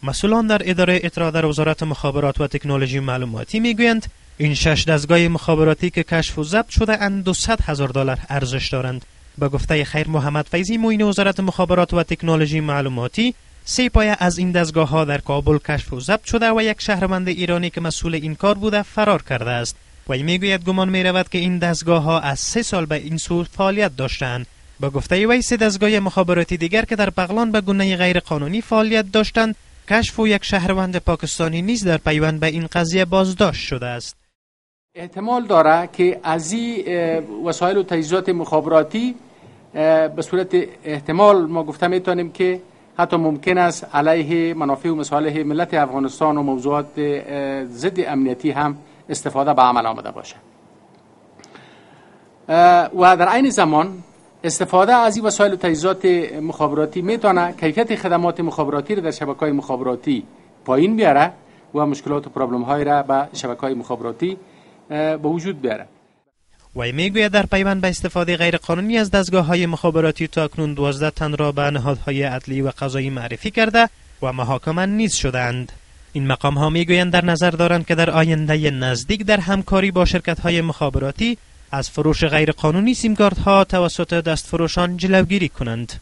مسئولان در اداره اطلاع در وزارت مخابرات و تکنولوژی معلوماتی میگویند این 6 دستگاه مخابراتی که کشف و ضبط شده اند $200,000 ارزش دارند. به گفته خیر محمد فیضی معین وزارت مخابرات و تکنولوژی معلوماتی، 3 پایه از این دستگاه ها در کابل کشف و ضبط شده و یک شهروند ایرانی که مسئول این کار بوده فرار کرده است. وی میگوید گمان می رود که این دستگاه ها از 3 سال به این سو فعالیت داشتند. به گفته وی 3 دستگاه مخابراتی دیگر که در بغلان به گونه غیر قانونی فعالیت داشتند، کشف و یک شهروند پاکستانی نیز در پیوند به این قضیه بازداشت شده است. احتمال داره که از این وسایل و تجهیزات مخابراتی به صورت احتمال ما گفته میتونیم که حتی ممکن است علیه منافع و مصالح ملت افغانستان و موضوعات ضد امنیتی هم استفاده به عمل آمده باشه و در عین زمان استفاده از این وسایل و تجهیزات مخابراتی میتونه کیفیت خدمات مخابراتی را در شبکه‌های مخابراتی پایین بیاره و مشکلات و پرابلم های را به شبکه‌های مخابراتی به وجود بیاره. وی میگوید در پیوند به استفاده غیر قانونی از دستگاه‌های مخابراتی تا اکنون 12 تن را به نهادهای عدلی و قضایی معرفی کرده و محاکمه نیز شدند. این مقام ها میگویند در نظر دارند که در آینده نزدیک در همکاری با شرکت‌های مخابراتی از فروش غیر قانونی سیم کارت ها توسط دستفروشان جلوگیری کنند.